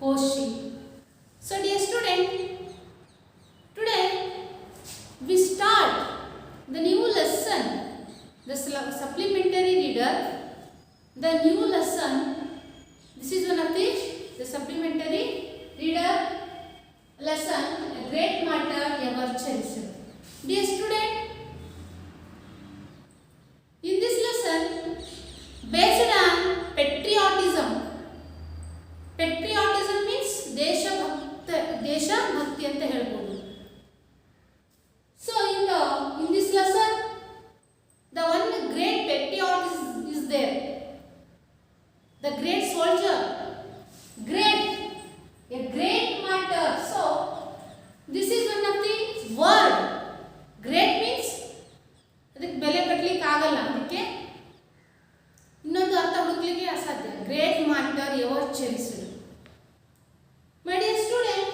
Koshi. So dear student, today we start the new lesson, the supplementary reader, the new lesson. This is one of the supplementary reader lesson, a great matter ever cherished. Dear student, in this lesson, based on patriotism. Patriotism means ದೇಶಭಕ್ತಿ ಅಂತ ಹೇಳ್ಬೋದು. So in this lesson, the one great patriot is there. The great soldier, a great martyr. So this is one of the word. Great means ಅದಕ್ಕೆ ಬೆಲೆ ಕಟ್ಟಲಿಕ್ಕೆ ಆಗಲ್ಲ, ಅದಕ್ಕೆ ಇನ್ನೊಂದು ಅರ್ಥ ಹುಡುಕ್ಲಿಕ್ಕೆ ಅಸಾಧ್ಯ. Great martyr ever cherished. My dear student,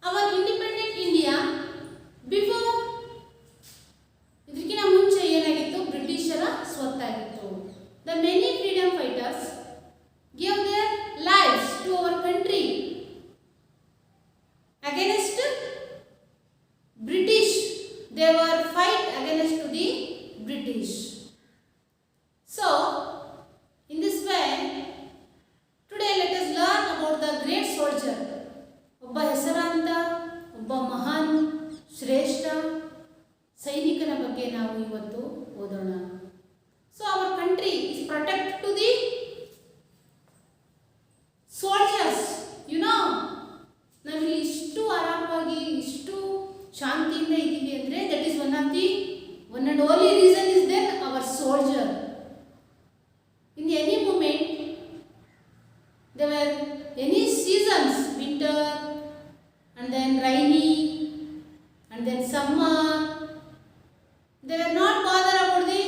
our independent India before ಇದಕ್ಕಿಂತ ಮುಂಚೆ ಏನಾಗಿತ್ತು? ಬ್ರಿಟಿಷರ ಸ್ವತ್ತಾಗಿತ್ತು. The many freedom fighters gave their lives to our country against British. They were fight against the British. So in this way, today let us learn about the great soldier. ಒಬ್ಬ ಹೆಸರಾಂತ, ಒಬ್ಬ ಮಹಾನ್ ಶ್ರೇಷ್ಠ ಸೈನಿಕನ ಬಗ್ಗೆ ನಾವು ಇವತ್ತು ಓದೋಣ. So our country is protected to the soldiers. You know, ನಾವಿಲ್ಲಿ ಇಷ್ಟು ಆರಾಮವಾಗಿ ಇಷ್ಟು ಶಾಂತಿಯಿಂದ ಇದ್ದೀವಿ ಅಂದರೆ that is one and only reason is that our soldier. In any moment, there were any seasons, winter and then rainy and then summer, they were not bothered about the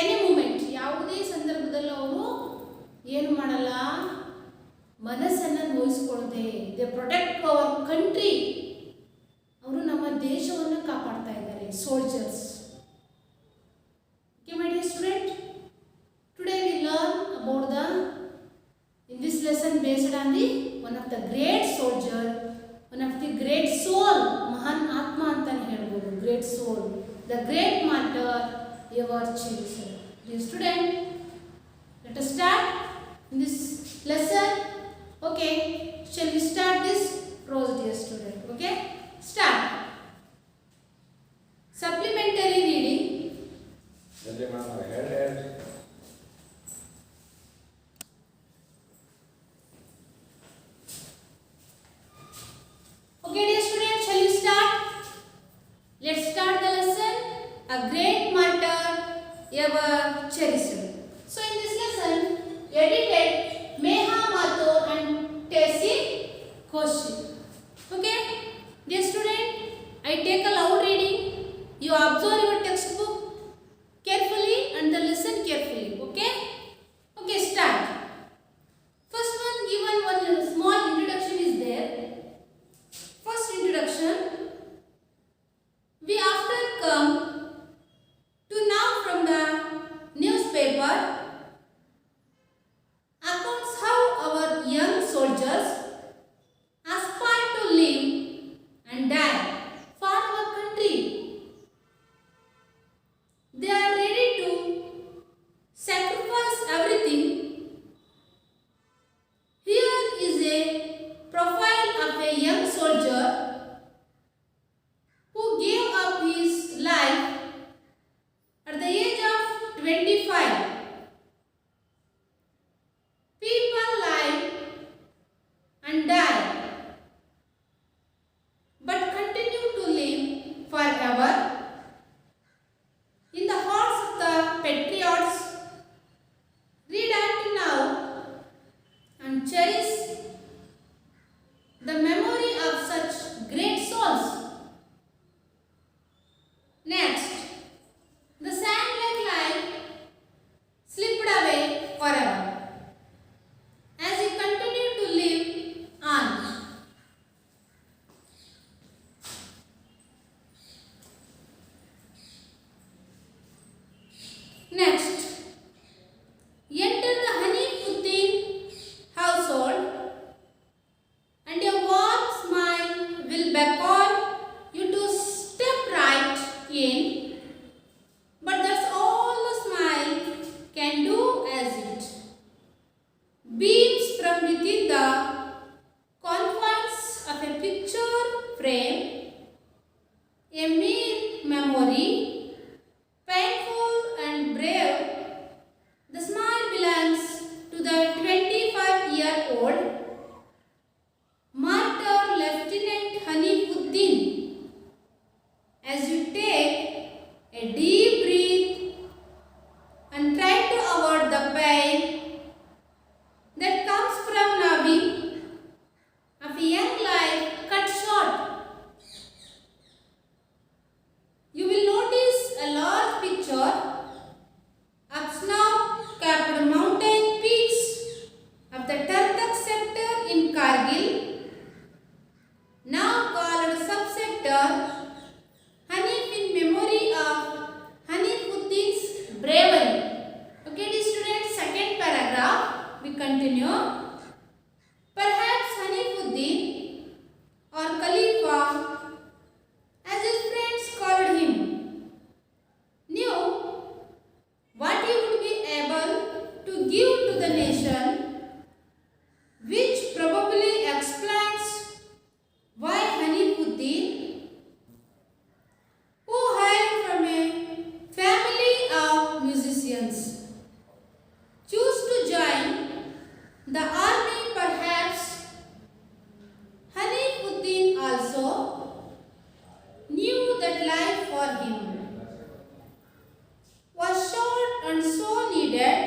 any moment. ಯಾವುದೇ ಸಂದರ್ಭದಲ್ಲೂ ಅವರು ಏನು ಮಾಡಲ್ಲ, ಮನಸ್ಸನ್ನು ನೋಯಿಸ್ಕೊಳ್ಳದೆ they protect our country. ಅವರು ನಮ್ಮ ದೇಶವನ್ನು ಕಾಪಾಡ್ತಾ ಇದ್ದಾರೆ, soldiers. Okay, my dear student, today we learn about in this lesson based on the one of the great soldier, one of the great soul, ಮಹಾನ್ ಆತ್ಮ ಅಂತಾನೆ ಹೇಳ್ಬೋದು, great soul, the great martyr ever cherished. Dear student, let us start in this lesson. Okay, shall we start this prose, dear student? Okay, start. Supplementary reading. Okay, dear students, shall we start? Let's start the lesson. A great martyr ever cherished. So in this lesson, edited Meha Mato continue. Perhaps Hanifuddin or Khalifa, as his friends called him, knew what he would be able to give to the nation, which probably explains why Hanifuddin, who hailed from a family of musicians, chose to join the army. Perhaps Hanifuddin also knew that life for him was short and so needed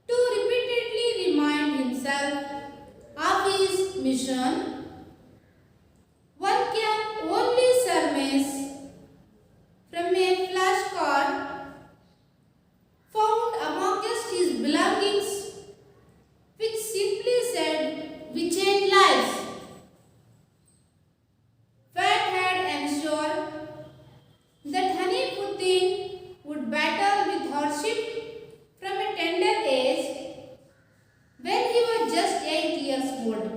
to repeatedly remind himself of his mission. One can only surmise from a flashcard found amongst his belongings, which simply said, "We change lives." Fate had ensured that Hanifuddin would battle with hardship from a tender age. When he was just 8 years old,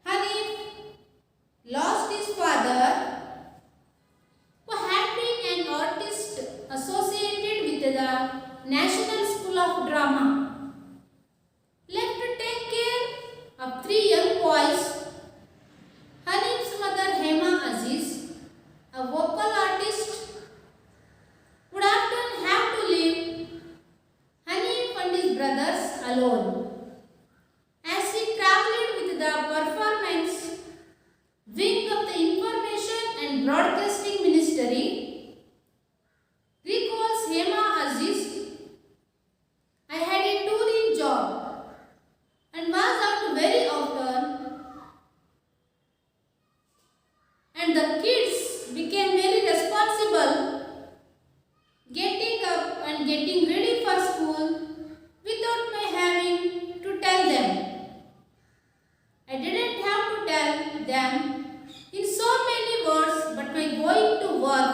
Hanif lost his father, who had been an artist associated with the National School of Drama. Left to take care of 3 young boys, Hanif's mother Hema Aziz, a vocal artist, would often have to leave Hanif and his brothers alone. As he travelled with the performance wing of the Information and Broadcasting Ministry, recalls Hema Aziz, "I had a touring job and was out very often, and the kids became very responsible, getting up and getting ready for school without my having to tell them. I didn't have to tell them in so many words, but my going to work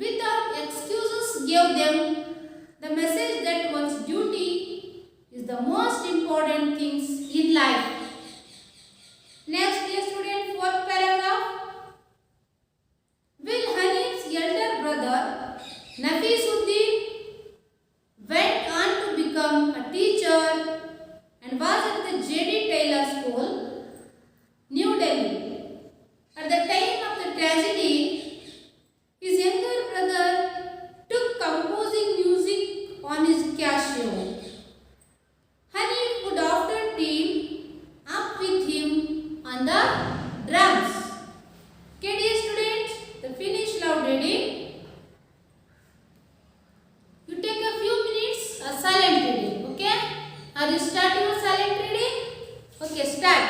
without excuses gave them the message that one's duty is the most important things in life." Next, dear student, fourth paragraph. Will Hanif's elder brother Nafisuddin went on to become a teacher and was at the J.D. Taylor School, New Delhi. At the time of the tragedy, his younger brother took composing music on his Casio. Hanif would often team up with him on the drums. Okay, dear students, the finished loud reading. You take a few minutes silent reading. Okay? Are you starting your silent reading? Okay, start.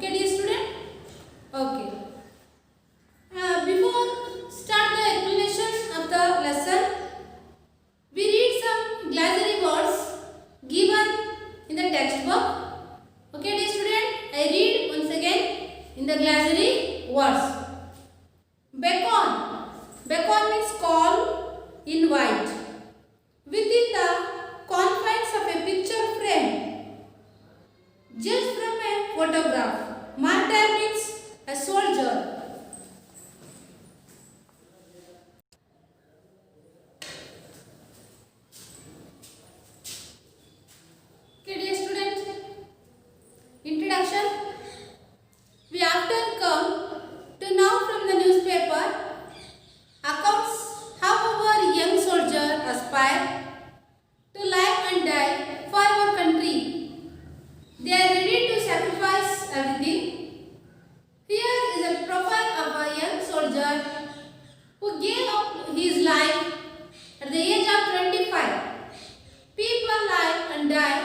Okay, dear student? Okay. Before start the explanation of the lesson, we read some glossary words given in the textbook. Okay, dear student? I read once again in the glossary words. Beckon. Beckon means call, invite. Within the confines of a picture frame, just from a photograph. Martyr means a soldier. Okay, dear students, introduction. We often come to know from the newspaper accounts how our young soldier aspire to live and die for our country. They are ready to sacrifice everything. Here is a profile of a young soldier who gave up his life at the age of 25. People live and die,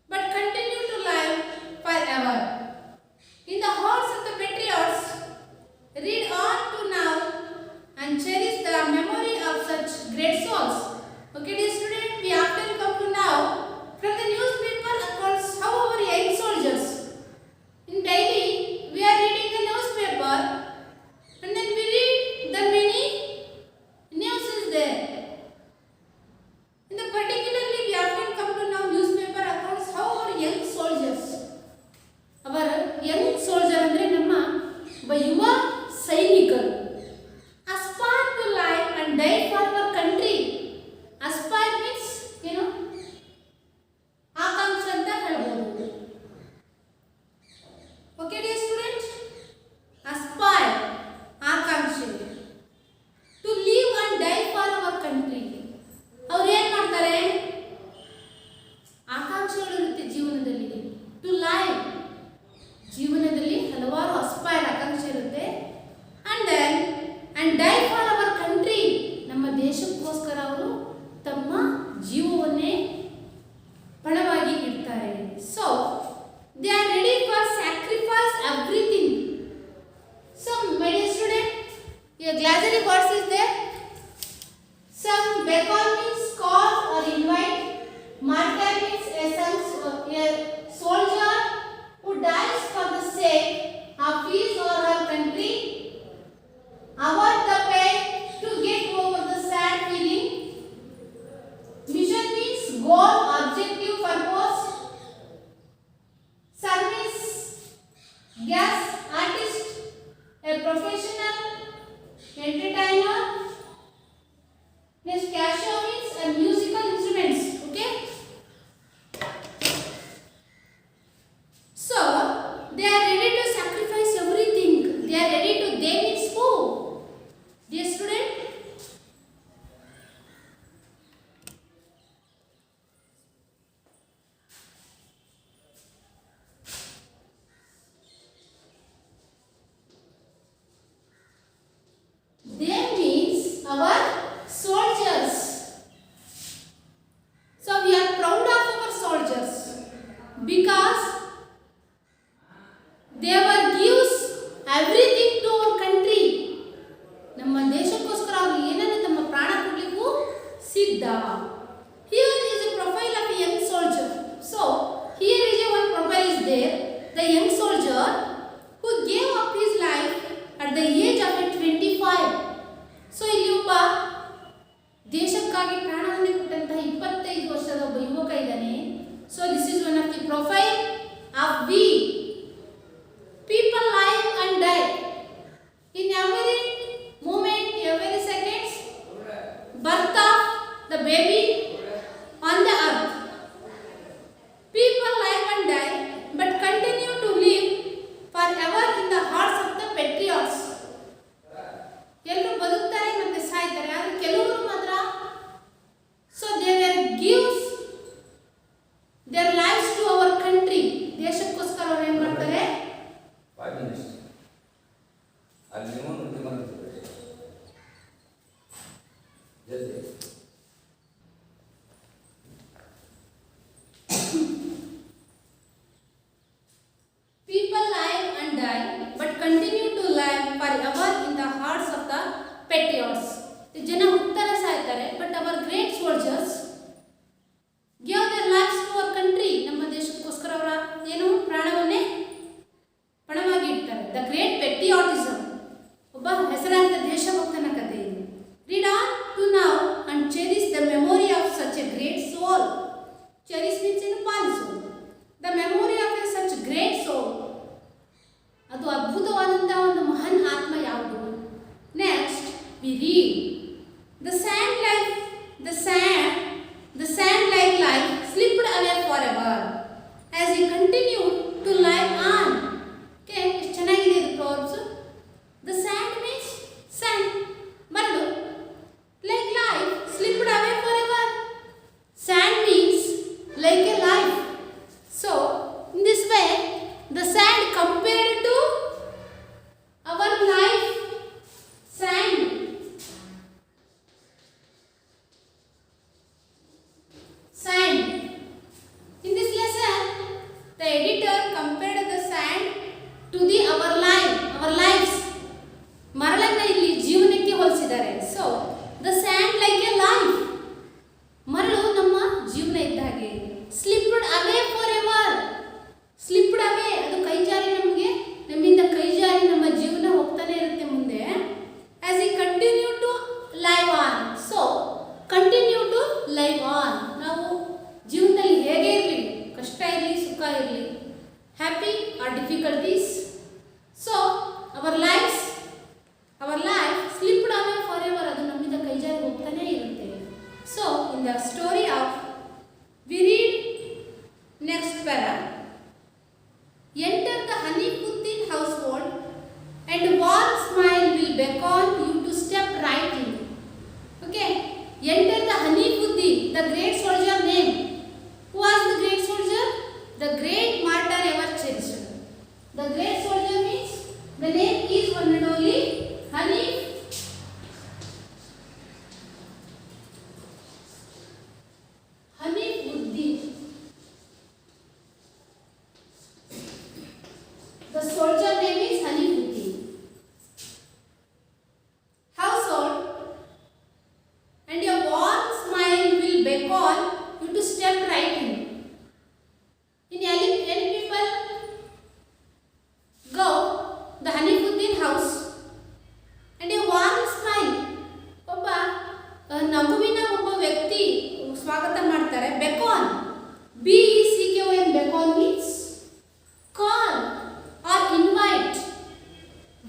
but continue to live forever. In the hearts of the patriots, read on to now and cherish the memory of such great souls. Okay, dear student, we often come to know from the newspaper accounts how our young soldiers. In daily, we are reading the newspaper and then we read the many news is there. In the particularly, we often come to know newspaper accounts how our young soldiers. Our young soldier andre ನಮ್ಮ ಒಬ್ಬ ಯುವ ಸೈನಿಕರು aspire to live and die for our country. Aspire means ಆಕಾಂಕ್ಷೆ ಅಂತ ಹೇಳ್ಬೋದು. Okay, dear students? Aspire, ಆಕಾಂಕ್ಷೆ. To live and die for our country. ಅವ್ರು ಏನು ಮಾಡ್ತಾರೆ? ಆಕಾಂಕ್ಷೆಗಳಿರುತ್ತೆ ಜೀವನದಲ್ಲಿ. To live. ಜೀವನದಲ್ಲಿ ಹಲವಾರು ಅಸ್ಪೈರ್ ಆಕಾಂಕ್ಷೆ ಇರುತ್ತೆ. And die for our country. ನಮ್ಮ ದೇಶಕ್ಕೋಸ್ಕರ ಅವರು ತಮ್ಮ ಜೀವವನ್ನೇ ಪಣವಾಗಿ ಇಡ್ತಾರೆ. So they are ready for sacrifice everything. So my dear student, your glossary words is there. Some beckon means call or invite. Martyr means a soldier who dies for the sake of his or her country. Avoid the pain to get over the sad feeling. Mission means goal, objective, purpose. Service, guest, artist, a professional, entertainer. Next, casio means a musical instruments. Okay. So they are ready to sacrifice everything. They are ready to. They means who? Dear student. They means our soldiers. So we are proud of our soldiers because they were gives everything to our country. ನಮ್ಮ ದೇಶಕ್ಕೋಸ್ಕರ ಅವರು ಏನನ್ನ ತಮ್ಮ ಪ್ರಾಣ ಕೊಡಲಿಕ್ಕೂ ಸಿದ್ಧ. Here is a profile of a young soldier. So here is a one profile is there. The young soldier who gave up his life at the age of 25. So ಇಲ್ಲಿ ಒಬ್ಬ ದೇಶಕ್ಕಾಗಿ ಪ್ರಾಣವನ್ನೇ ಕೊಟ್ಟಂತಹ 25 ವರ್ಷದ ಒಬ್ಬ ಯುವಕ ಇದ್ದಾನೆ. So this is one of the profile of we. People live and die in every moment, every seconds. Birth of the baby on the earth. People live and die, but continue to live forever in the hearts of the patriots. ಎಲ್ಲರೂ ಬದುಕ್ತಾರೆ ಮತ್ತೆ ಸಾಯ್ತಾರೆ, ಆದರೆ ಕೆಲವರು ಮಾತ್ರ. So they will give their lives to our country. ದೇಶಕ್ಕೋಸ್ಕರ ಅವರು ಏನು ಮಾಡ್ತಾರೆ? People live patriots. ಜನ ಹುಟ್ತಾರೆ ಸಾಯ್ತಾರೆ, but our great soldiers give their lives to our country. ನಮ್ಮ ದೇಶಕ್ಕೋಸ್ಕರ ಅವರ ಏನು ಪ್ರಾಣವನ್ನೇ ಪಣವಾಗಿ ಇಡ್ತಾರೆ. ದ ಗ್ರೇಟ್ ಪೆಟ್ರಿಯಾಟಿಸಮ್, ಒಬ್ಬ ಹೆಸರಾಂತ ದೇಶಭಕ್ತನ ಕಥೆ ಇದು. Read on to now and cherish the memory of such a great soul. Cherish means ಏನು, ಪಾಲಿಸೋದು. The memory of a such great soul, ಅದು ಅದ್ಭುತವಾದಂತಹ ಒಂದು ಮಹಾನ್ ಆತ್ಮ ಯಾವುದು? Next we read the sand like life slipped away forever as he continued to lie on. Okay, ಎಷ್ಟು ಚೆನ್ನಾಗಿದೆ ಇದು proverbs. The sand means sand, ಮರಳು. Like life slipped away forever. Sand means like a life. So in this way the sand compared to our life. Sand, sand. In this lesson the editor compared the sand to the our lives. ಮರಳನ್ನ ಇಲ್ಲಿ ಜೀವನಕ್ಕೆ ಹೋಲಿಸಿದ್ದಾರೆ. So the sand like a life, ಮರಳು ನಮ್ಮ ಜೀವನ ಇದ್ದ ಹಾಗೆ. Slipped away forever, slipped away ಅದು ಕೈಜಾರಿ, ನಮ್ಮಿಂದ ಕೈಜಾರಿ ನಮ್ಮ ಜೀವನ ಹೋಗ್ತಾನೆ ಇರುತ್ತೆ ಮುಂದೆ. As he continue to live on, so continue to live on. ನಾವು ಜೀವನದಲ್ಲಿ ಹೇಗೆ ಇರಲಿ, ಕಷ್ಟ ಇರಲಿ ಸುಖ ಇರಲಿ, happy or difficulties, so our life slipped away forever, ಅದು ನಮ್ಮಿಂದ ಕೈಜಾರಿ ಹೋಗ್ತಾನೆ ಇರುತ್ತೆ. So in the story of we read next para. Enter the Hanifuddin household and warm smile will beckon you to step right in. Okay, enter the Hanifuddin, the great soldier name. Who was the great soldier? The great martyr ever cherished. The great soldier means the name is one and only Hanifuddin. The soldier name is Hanifuddin. Household and a warm smile will beckon you to step right in. In young people go the Hanifuddin house and a warm smile, ಒಬ್ಬ ನಗುವಿನ ಒಬ್ಬ ವ್ಯಕ್ತಿ ಸ್ವಾಗತ ಮಾಡ್ತಾರೆ. Beckon, BECKON, beckon means call or invite,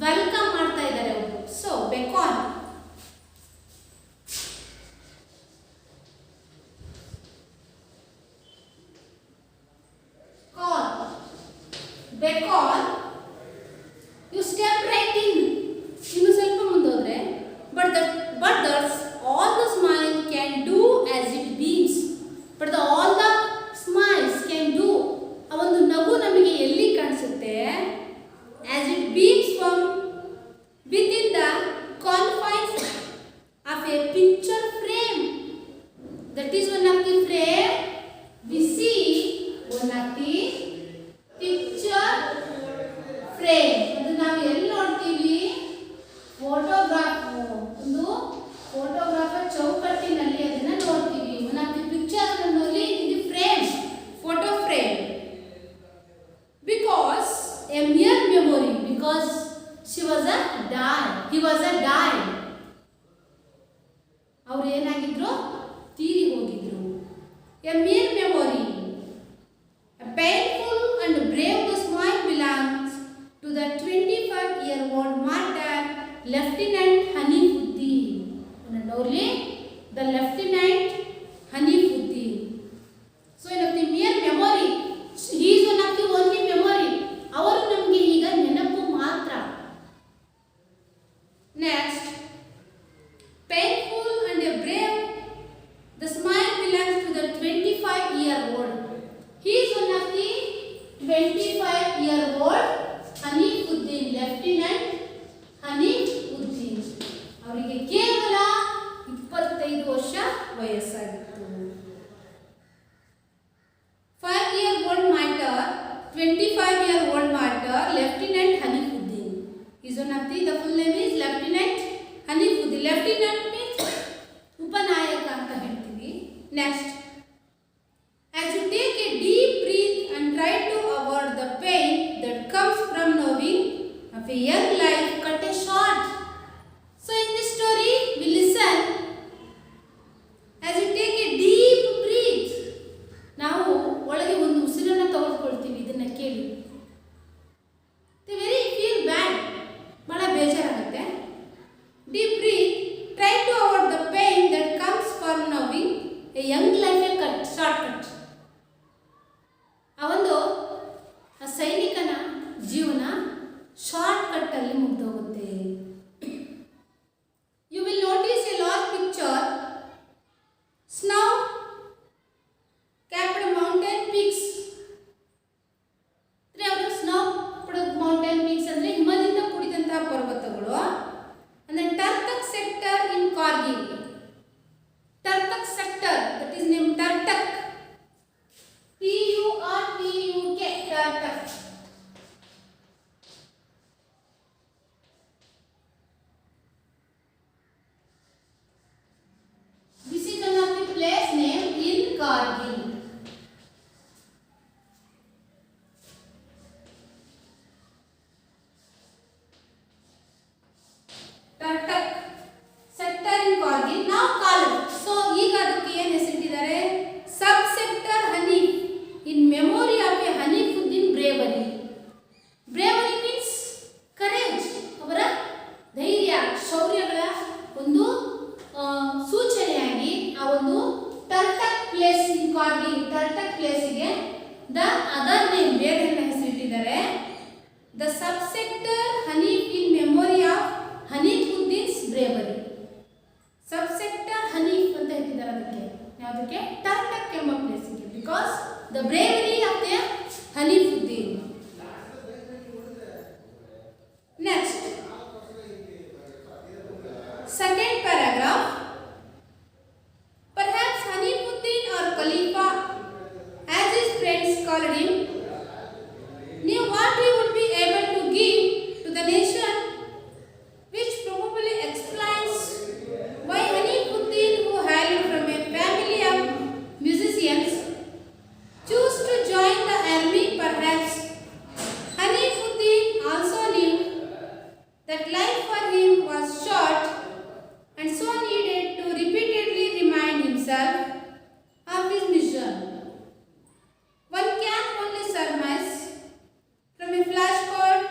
welcome ಮಾಡ್ತಾ ಇದ್ದಾರೆ ಅವರು. So beckon, beckon you step right in. ಇನ್ನು ಸ್ವಲ್ಪ ಮುಂದೋದ್ರೆ but that's all the smile can do as it beams. But all the smiles can do, ಆ ಒಂದು ನಗು ನಮಗೆ ಎಲ್ಲಿ ಕಾಣಿಸುತ್ತೆ? as it beams from within the confines of a picture frame. That is one of the frame we see, one of the picture frame. ಅದು ನಾವು ಎಲ್ಲಿ ನೋಡ್ತೀವಿ? ಫೋಟೋಗ್ರಾಫ್, ಒಂದು ಫೋಟೋಗ್ರಾಫರ್ ಚೌಕಟ್ಟಿನಲ್ಲಿ ಅದನ್ನ ನೋಡ್ತೀವಿ. ಒನ್ ಆಫ್ ದಿ ಪಿಕ್ಚರ್ ಅಲ್ಲಿ ಇದು frame, photo frame. Because A mere memory, because he was a died. ಅವ್ರು ಏನಾಗಿದ್ರು? ತೀರಿ ಹೋಗಿದ್ರು. A mere memory, a painful and brave the smile belongs to the 25-year-old martyr Lieutenant Hanifuddin. And only the Lieutenant Hanifuddin. So in of the mere memory, he is one of the only memory. ಅವರು ನಮಗೆ ಈಗ ನೆನಪು ಮಾತ್ರ. Next, painful and brave the smile belongs to the 25 a young life cut a short. So in this story, we listen as you take a deep breath. ನಾವು ಒಳಗೆ ಒಂದು ಉಸಿರನ್ನು ತೆಗೆದುಕೊಳ್ತೀವಿ ಇದನ್ನ ಕೇಳಿ. They very feel bad. ಬಹಳ ಬೇಜಾರಾಗುತ್ತೆ. Deep breath. Try to avoid the pain that comes from knowing a young life a cut, shortcut. ಆ ಸೈನಿಕನ ಜೀವನ ಶಾರ್ಟ್ ಕಟ್ ಅಲ್ಲಿ ಮುಗ್ದೋಗುತ್ತೆ. You will notice a large picture, snow capped mountain peaks. Snow capped mountain peaks ಅಂದ್ರೆ ಹಿಮದಿಂದ ಕೂಡಿದಂತಹ ಪರ್ವತಗಳು. And then Tartak sector in Kargil. Tartak sector, that is named Tartak. Turtuk, Tartak. This is one of the place name in Kargil. Tartak sector in Kargil. Now called. So ಈಗ ಅದಕ್ಕೆ ಏನು ಹೆಸರಿಟ್ಟಿದ್ದಾರೆ? Sub sector Hanif in memory of a Hanifuddin bravery. Bravery means courage. ಅವರ ಧೈರ್ಯ, ಶೌರ್ಯಗಳ ಒಂದು ಸೂಚನೆಯಾಗಿ ಆ ಒಂದು ಟರ್ಟಕ್ place in Kargil, ಟರ್ಟಕ್ ಪ್ಲೇಸಿಗೆ ದ ಅದರ್ ನೇಮ್ ಬೇರೆ ಹೆಸರಿಟ್ಟಿದ್ದಾರೆ. The sub sector Hanif in memory of Hanifuddin's bravery. Sub sector Hanif ಅಂತ ಹೇಳ್ತಿದ್ದಾರೆ ಅದಕ್ಕೆ. ಯಾವುದಕ್ಕೆ? ಟರ್ಟಕ್ ಎಂಬ ಪ್ಲೇಸಿಗೆ. Because the bravery of the Hanifuddin. Next, second paragraph. Perhaps Hanifuddin or Khalifa, as his friends called him, knew what he would be able to give to the nation, which probably explains why Hanifuddin, who hailed from a family of musicians, choose to join the army. Perhaps Hanifuddin also knew that life for him was short and so needed to repeatedly remind himself of his mission. One can only surmise from a flashcard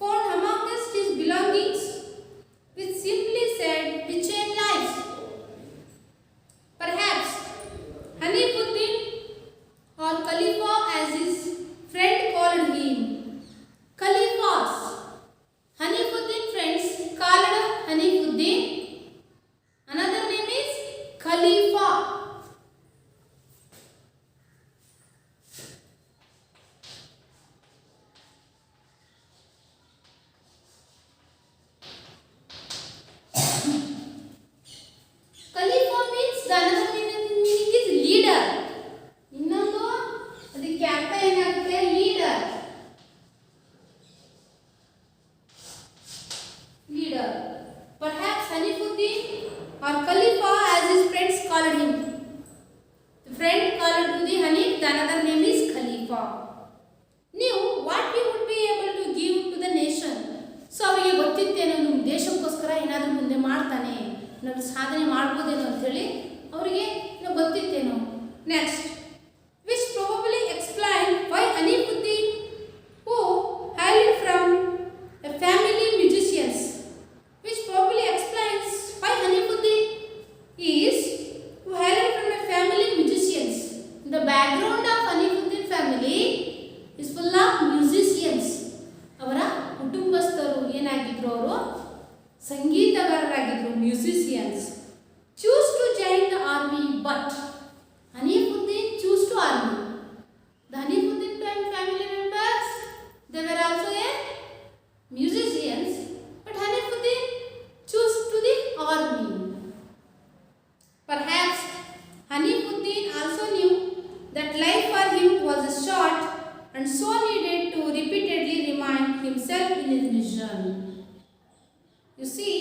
found amongst his belongings which simply said, "We change lives." Perhaps Hanifuddin or Khalifa, as his friend called him. Khalifas. Hanifuddin friends called Hanifuddin. Another name is Khalifa. Khalifa means the another meaning is leader. ಇನ್ನೊಂದು ಅದಕ್ಕೆ ಅರ್ಥ ಏನಾಗುತ್ತೆ? Leader. Leader. Perhaps Hanifuddin or Khalifa, as his friends called him. The friend called to the Hanif, the another name is Khalifa. Knew what he would be able to give to the nation. So ಅವರಿಗೆ ಗೊತ್ತಿತ್ತೇನೋ ನಮ್ಮ ದೇಶಕ್ಕೋಸ್ಕರ ಏನಾದರೂ ಮುಂದೆ ಮಾಡ್ತಾನೆ, ನಾವು ಸಾಧನೆ ಮಾಡ್ಬೋದೇನೋ ಅಂತ ಹೇಳಿ ಅವರಿಗೆ ಗೊತ್ತಿತ್ತೇನೋ. Next, which probably explain why Hanifuddin, who hailed from a family musicians, which probably explains why Hanifuddin is who hailed from a family musicians. The background of Hanifuddin family is full of musicians. ಅವರ ಕುಟುಂಬಸ್ಥರು ಏನಾಗಿದ್ರು? ಅವರು ಸಂಗೀತಗಾರರಾಗಿದ್ರು, musicians. Choose to join the army, but Hanifuddin choose to army. The Hanifuddin family members, they were also a musicians, but Hanifuddin choose to the army. Perhaps Hanifuddin also knew that life for him was short and so needed to repeatedly remind himself in his mission. You see,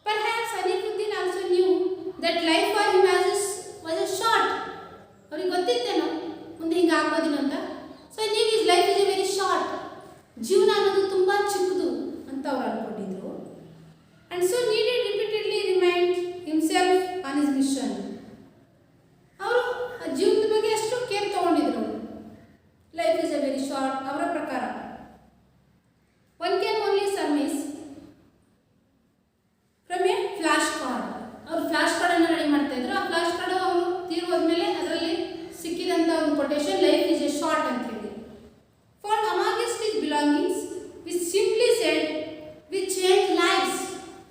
perhaps Hanifuddin also knew that life for him was a short. ಅವರಿಗೆ ಗೊತ್ತಿತ್ತೇನೋ ಮುಂದೆ ಹಿಂಗೆ ಆಗ್ಬೋದೇನೋ ಅಂತ. So is life is a very short. ಜೀವನ ಅನ್ನೋದು ಅವ್ರು ಅನ್ಕೊಂಡಿದ್ರು. And so needed repeatedly remind himself on his mission. ಅವರು ಜೀವನದ ಬಗ್ಗೆ ಅಷ್ಟು ಕೇರ್ ತಗೊಂಡಿದ್ರು. Life is a very short ಅವರ ಪ್ರಕಾರ. One can only surmise from a flash card. ಅವರು ಫ್ಲಾಶ್ ಕಾರ್ಡನ್ನು ರೆಡಿ ಮಾಡ್ತಾ ಇದ್ರು. ಆ ಫ್ಲಾಶ್ ಕಾರ್ಡ್ ಅವರು ತೀರೋದ್ಮೇಲೆ ಅದರಲ್ಲಿ ಸಿಕ್ಕಿದಂಥ ಒಂದು quotation life is a short ಅಂತ ಹೇಳಿ. For amongst his belongings which simply said we change lives.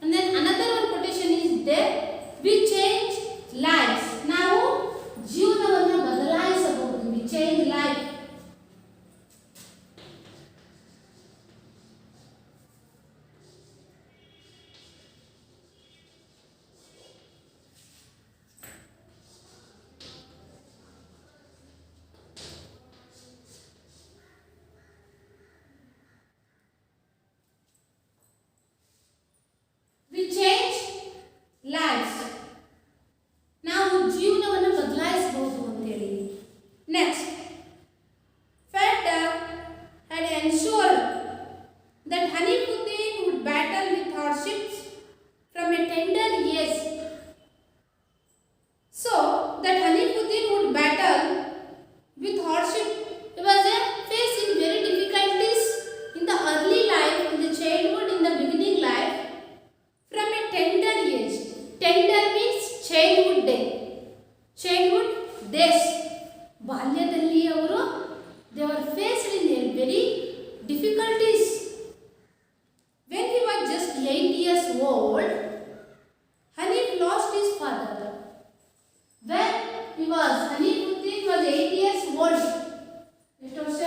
And then another one quotation is there, we change lives. ನಾವು ಜೀವನವನ್ನು ಬದಲಾಯಿಸಬಹುದು. We change life. We change lives. ನಾವು ಜೀವನವನ್ನು ಬದಲಾಯಿಸಬಹುದು ಅಂತೇಳಿ. Next, Fedder had ensured that Hanifuddin would battle with hardships from a tender age. So that Hanifuddin would battle with hardship. He was facing very difficulties in the early life, in the childhood, in the beginning life. From a tender age. Tender means childhood day. Childhood days. ಬಾಲ್ಯದಲ್ಲಿ ಅವರು they were faced in a very difficulties. When he was just 8 years old, Hanif lost his father. When Hanifuddin was 8 years old. ಎಷ್ಟು ವರ್ಷ?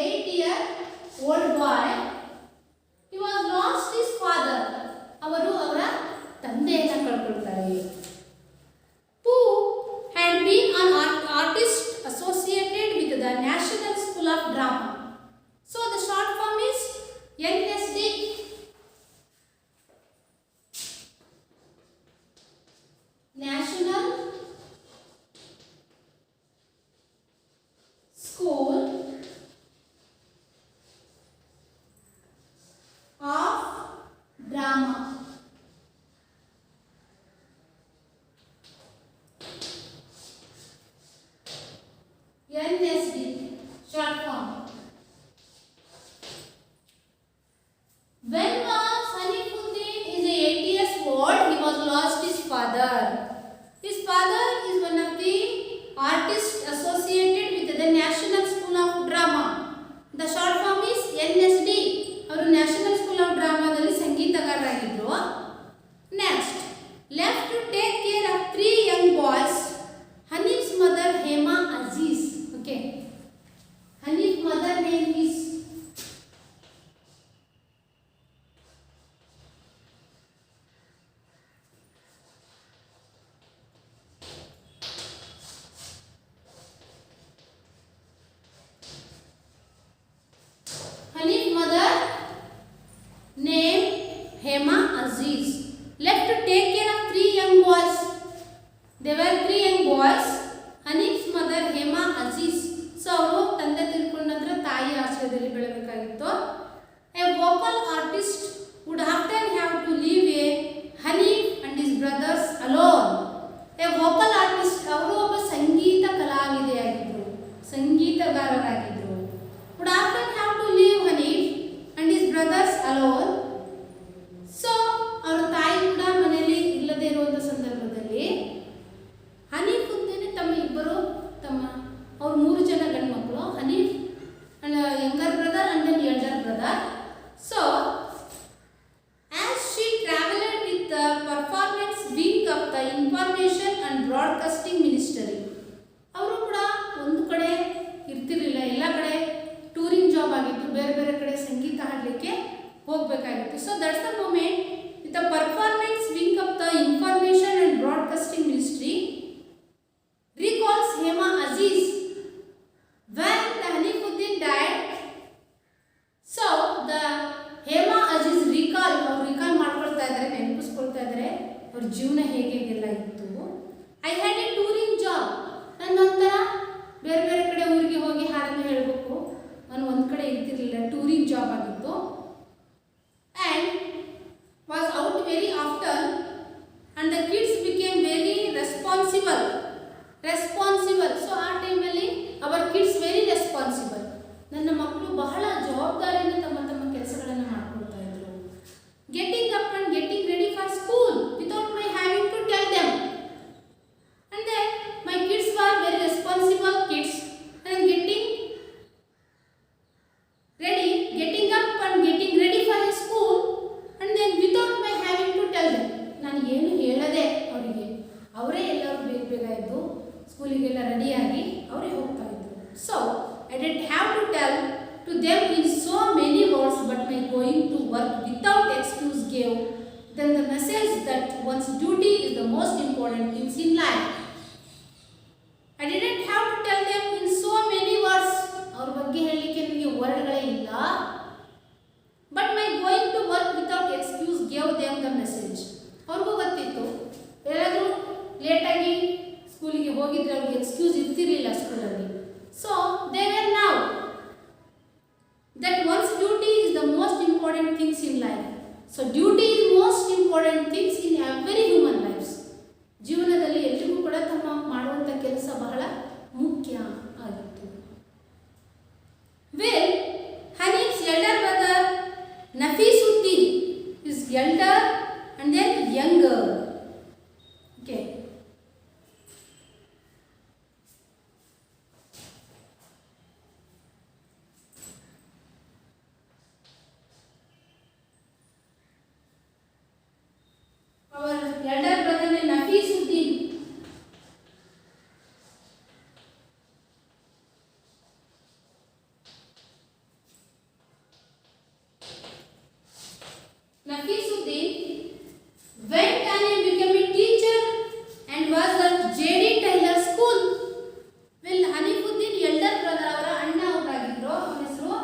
8-year-old boy. He was lost his father. ಅವರು ಅವರ ತಂದೆಯನ್ನು ಕಳ್ಕೊಳ್ತಾರೆ. Who had been an artist associated with the National School of Drama. So the short form is NSD. National School of Drama. NSD, short form. When was Hanifuddin is 8 years old, he was lost his father. His father is one of the artists associated with the National School of Drama. The short form is NSD. ಅವರು national school of ಡ್ರಾಮಾದಲ್ಲಿ ಸಂಗೀತಗಾರರಾಗಿದ್ದರು. Next, left to take care of 3 young boys. Hanif's mother Hema Aziz. Okay. Hanif's mother name is Hanif's mother name Hema Aziz. Left to take care of 3 young boys. There were 3 young boys. Hanif's mother Hema Aziz. So ಅವರು ತಂದೆ ತಿಳ್ಕೊಂಡ ನಂತರ ತಾಯಿ ಆಶ್ರಯದಲ್ಲಿ ಬೆಳಬೇಕಾಗಿತ್ತು. A vocal artist would often have to leave a Hanif and his brothers alone. A vocal artist ಅವರು ಒಬ್ಬ ಸಂಗೀತ ಕಲಾವಿದೆಯಾಗಿದ್ದರು, ಸಂಗೀತಗಾರರಾಗಿದ್ದರು. Would often have to leave Hanif and his brothers alone. So ಅವರ ತಾಯಿ ಕೂಡ ಮನೆಯಲ್ಲಿ ಇಲ್ಲದೆ ಇರುವಂಥ ಸಂದರ್ಭದಲ್ಲಿ ಹನೀಫುದ್ದೀನ್ ಅವ್ರು 3 ಜನ ಗಂಡು ಮಕ್ಕಳು, Hanif and younger brother and then elder brother. So as she travelled with the performance wing of the information and broadcasting ministry. ಅವರು ಕೂಡ ಒಂದು ಕಡೆ ಇರ್ತಿರಲಿಲ್ಲ, ಎಲ್ಲ ಕಡೆ ಟೂರಿಂಗ್ ಜಾಬ್ ಆಗಿತ್ತು, ಬೇರೆ ಬೇರೆ ಕಡೆ ಸಂಗೀತ ಹಾಡಲಿಕ್ಕೆ ಹೋಗಬೇಕಾಗಿತ್ತು. So that's the moment with the performance wing of the information and broadcasting ministry recalls Hema Aziz when the Hanifuddin died. So the Hema Aziz recall ಮಾಡ್ಕೊಳ್ತಾ ಇದ್ದಾರೆ, ನೆನಪಿಸ್ಕೊಳ್ತಾ ಇದ್ದಾರೆ ಅವ್ರ ಜೀವನ ಹೇಗೆಲ್ಲ ಇತ್ತು. I had A touring job. ನನ್ನ ಒಂಥರ ಬೇರೆ ಬೇರೆ ಕಡೆ ಊರಿಗೆ ಹೋಗಿ ಹಾಡನ್ನು ಹೇಳಬೇಕು, ನಾನು ಒಂದು ಕಡೆ ಇರ್ತಿರ್ಲಿಲ್ಲ, ಟೂರಿಂಗ್ ಜಾಬ್ ಆಗಿತ್ತು. tell to them in so many words, but my going to work without excuse gave them the message that one's duty is the most important things in life. I didn't have to tell them in so many words. ಅವ್ರ ಬಗ್ಗೆ ಹೇಳಲಿಕ್ಕೆ ನನಗೆ ವರ್ಡ್ಗಳೇ ಇಲ್ಲ. But my going to work without excuse gave them the message. ಅವ್ರಿಗೂ ಗೊತ್ತಿತ್ತು, ಯಾರಾದರೂ ಲೇಟಾಗಿ ಸ್ಕೂಲಿಗೆ ಹೋಗಿದ್ರೆ ಅವ್ರಿಗೆ ಎಕ್ಸ್ಕ್ಯೂಸ್ ಇರ್ತಿರಲಿಲ್ಲ ಸ್ಕೂಲಲ್ಲಿ. ಸೊ ದೇ ವೇರ್ ನಾವ್ that one's duty is the most important things in life. So duty is most important things in every human lives. ಜೀವನದಲ್ಲಿ ಎಲ್ರಿಗೂ ಕೂಡ ತಮ್ಮ ಮಾಡುವಂಥ ಕೆಲಸ ಬಹಳ ಮುಖ್ಯ ಆಗಿತ್ತು. Well, Hanif's elder brother Nafisuddin is elder and then younger. Okay. Our elder brother Nafisuddin. Nafisuddin went and became a teacher and was at J.D. Taylor School. Well, Hanifuddin elder brother ಅವರ ಅಣ್ಣ ಅವರಾಗಿದ್ರು. ಅವನ ಹೆಸರು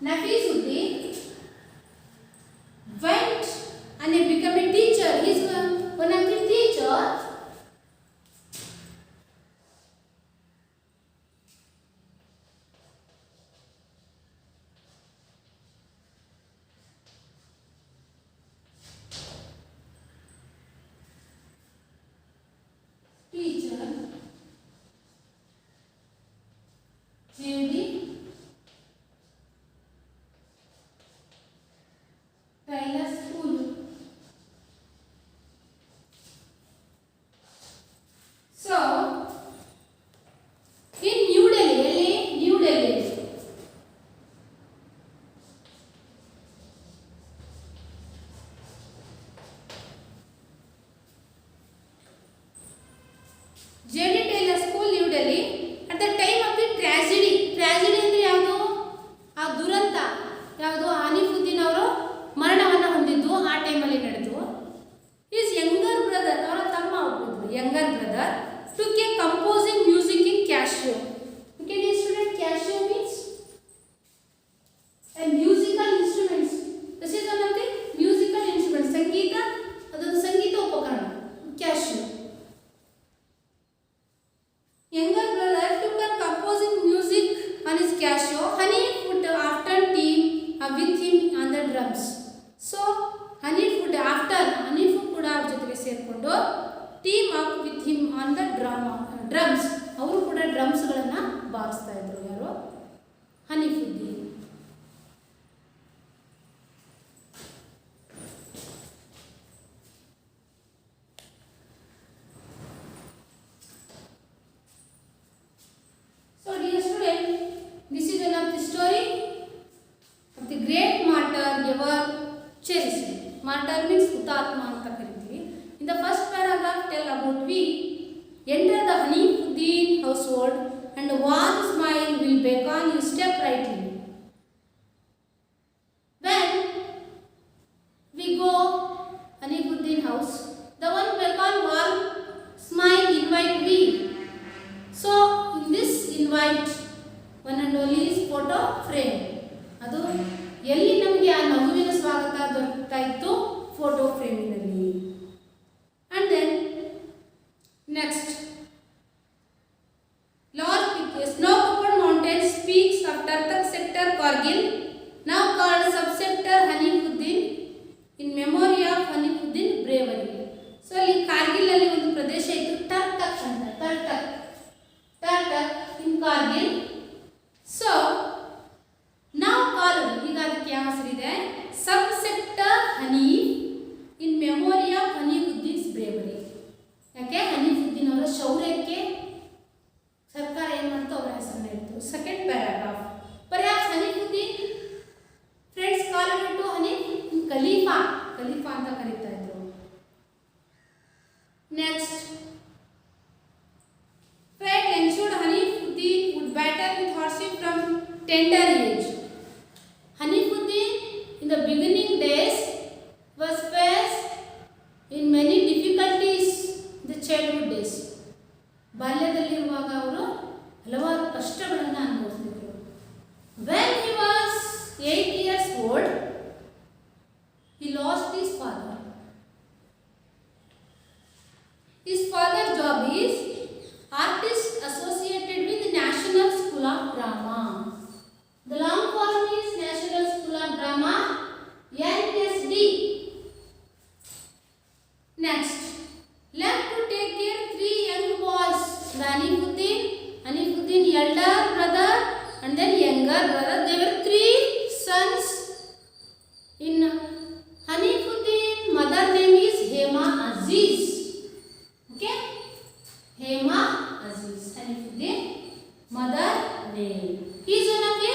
Nafisuddin. Went and became a teacher. He is one of the teachers. J.D. Taylor School. So, in New Delhi, New Delhi. J.D. Taylor School, New Delhi. At the time of the tragedy ಅಂದ್ರೆ ಯಾವುದು? ಆ ದುರಂತ ಯಾವುದು? ಹನೀಫುದ್ದೀನ್ ಅವರು ಮರಣವನ್ನು ಹೊಂದಿದ್ದು ಆ ಟೈಮಲ್ಲಿ ನಡೆದು. ಈಸ್ ಯಂಗರ್ ಬ್ರದರ್, ಅವರ ತಮ್ಮ ಒಬ್ಬರು younger brother took a composing music in Casio. Okay, dear student, Casio means a musical instruments. This is one of the musical instruments. ಸಂಗೀತ, ಅದೊಂದು ಸಂಗೀತ ಉಪಕರಣ Casio. Younger brother took up composing music on his Casio. Hanif would often team with him on the drums. So Hanif would ಕೂಡ ಅವ್ರ ಜೊತೆಗೆ ಸೇರಿಕೊಂಡು team up with him on the drums. ಅವರು ಕೂಡ ಡ್ರಮ್ಸ್ಗಳನ್ನು ಬಾರಿಸ್ತಾ ಇದ್ರು. ಯಾರು? Hanifuddin. So dear student, this is one of the story of the great martyr ever cherished. Martyr means ಹುತಾತ್ಮ ಅಂತ ಕರಿತೀವಿ. In the first paragraph tell about we enter the Hanifuddin household and warm smile will beckon you step right in. When we go Hanifuddin house, the one beckon warm smile invite we. So in this invite one and only is photo frame. ಅದು ಎಲ್ಲಿ ನಮಗೆ ಆ ನಗುವಿನ ಸ್ವಾಗತ ದೊರಕ್ತಾ ಇತ್ತು? Photo ಫ್ರೇಮಿನಲ್ಲಿ. And then next, snow-covered mountains peaks of Tartak sector Kargil, now called subsector Hanifuddin, in memory of Hanifuddin bravery. So ಇಲ್ಲಿ ಕಾರ್ಗಿಲ್ ಅಲ್ಲಿ ಒಂದು ಪ್ರದೇಶ ಇತ್ತು, ಟರ್ತಕ್ ಅಂತ. ಟರ್ತಕ್ in Kargil. So now called, ಈಗ ಅದಕ್ಕೆ ಯಾವ ಹೆಸರಿದೆ? subsector Hanif in memory of Hanifuddin's bravery. ಯಾಕೆ? ಹನೀಫುದ್ದೀನ್ ಅವರ ಶೌರ್ಯಕ್ಕೆ ಸರ್ಕಾರ ಏನು ಮಾಡ್ತು? ಅವರ ಹೆಸರನ್ನ ಇತ್ತು. Second paragraph. Perhaps Hanifuddin friends call it to Hanif age. Hanifuddin in the beginning days was faced in many difficulties in the childhood days. ಬಾಲ್ಯದಲ್ಲಿರುವಾಗ ಅವರು ಹಲವಾರು ಕಷ್ಟಗಳನ್ನು ಅನುಭವಿಸಿದರು. When he was 8 years old, he lost his father. His father's job is artist associated with National School of Drama. The long form is National School of Drama, NSD. Next, left to take care 3 young boys. Hanifuddin elder brother and then younger brother. They were 3 sons. In Hanifuddin mother name is Hema Aziz. Okay, Hema Aziz. Hanifuddin mother name. He is one of the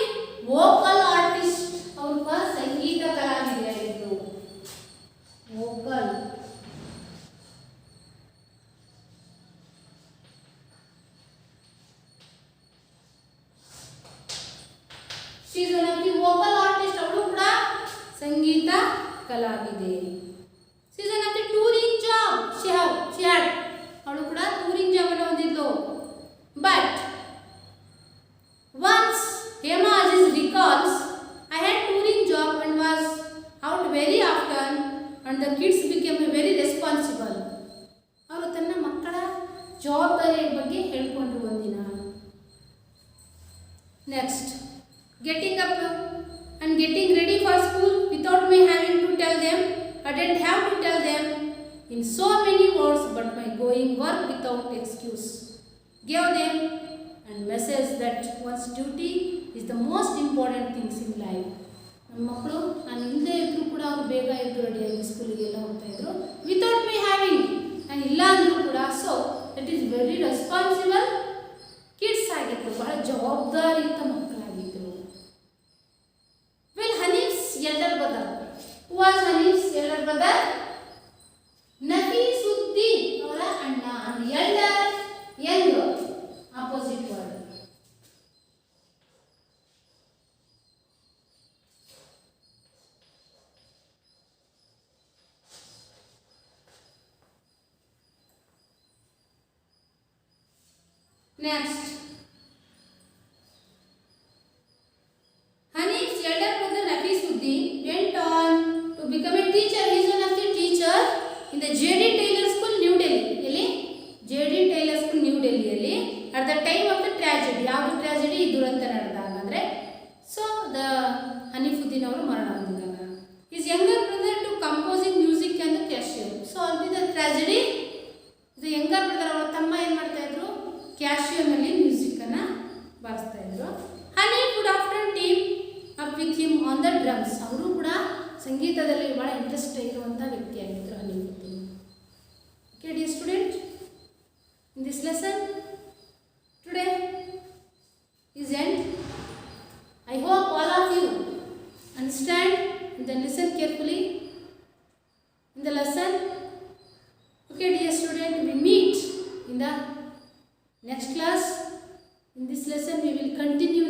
vocal artist. ಅವ್ರ ಸಂಗೀತ ಕಲಾವಿದರಾಗಿದ್ದರು. vocal. She is one of the vocal artist. ಅವಳು ಕೂಡ ಸಂಗೀತ ಕಲಾವಿದೆ. She is one of the touring job. She had. ಅವಳು ಕೂಡ touring job ಅನ್ನು ಹೊಂದಿದ್ಲು. But once Hema Aziz recalls, I had touring job and was out very often and the kids became very responsible. ಅವರು ತನ್ನ ಮಕ್ಕಳ ಜವಾಬ್ದಾರಿಯ ಬಗ್ಗೆ ಹೇಳ್ಕೊಂಡ್ರು ಒಂದಿನ. Next, getting up and getting ready for school without me having to tell them. I didn't have to tell them in so many words, but my going work without excuse gave them and message that one's duty is the most important things in life. ನಮ್ಮ ಮಕ್ಕಳು ನಾನು ಇಲ್ಲದೆ ಇದ್ದರೂ ಕೂಡ ಅವರು ಬೇಗ ಎದ್ದು ರೆಡಿಯಾಗಿ ಸ್ಕೂಲಿಗೆಲ್ಲ ಹೋಗ್ತಾ ಇದ್ರು ವಿತೌಟ್ ಮೈ ಹ್ಯಾವಿಂಗ್. ನಾನು ಇಲ್ಲ ಅಂದರೂ ಕೂಡ so that is very responsible kids ಆಗಿದ್ರು, ಬಹಳ ಜವಾಬ್ದಾರಿಯುತ ಮಕ್ಕಳಾಗಿದ್ದರು. Well, Hanif's elder brother. Who was Hanif's elder brother? Nafisuddin ಅವರ ಅಣ್ಣ. And elder, young, opposite word. Next, Hanif's elder brother Nafisuddin went on to become a teacher. He is one of the teacher in the J.D. Taylor School, New Delhi. ಎಲ್ಲಿ? J.D. Taylor School, New Delhi ಅಲ್ಲಿ at the time of the tragedy. ಯಾವುದು tragedy? ದುರಂತ ನಡೆದಾಗ ಅಂದರೆ so the ಹನಿಫುದ್ದೀನ್ ಅವರು ಮರಣ ಹೊಂದಿದಾಗ. His younger brother to composing music and the cashier. So ಅಲ್ಲಿ the tragedy, the younger brother ಅವರ ತಮ್ಮ ಏನು ಮಾಡ್ತಾ ಇದ್ರು? ಕ್ಯಾಶಿಯೋನಲ್ಲಿ ಮ್ಯೂಸಿಕನ್ನು ಬಾರಿಸ್ತಾ ಇದ್ರು. Hanif could after team up with him on the drums. ಅವರು ಕೂಡ ಸಂಗೀತದಲ್ಲಿ ಭಾಳ ಇಂಟ್ರೆಸ್ಟ್ ಇರುವಂಥ ವ್ಯಕ್ತಿಯಾಗಿದ್ದರು Hanifuddin. Okay dear student, in this lesson today is end. I hope all of you understand and then listen carefully in the lesson. Okay dear student, we meet in the next class. In this lesson we will continue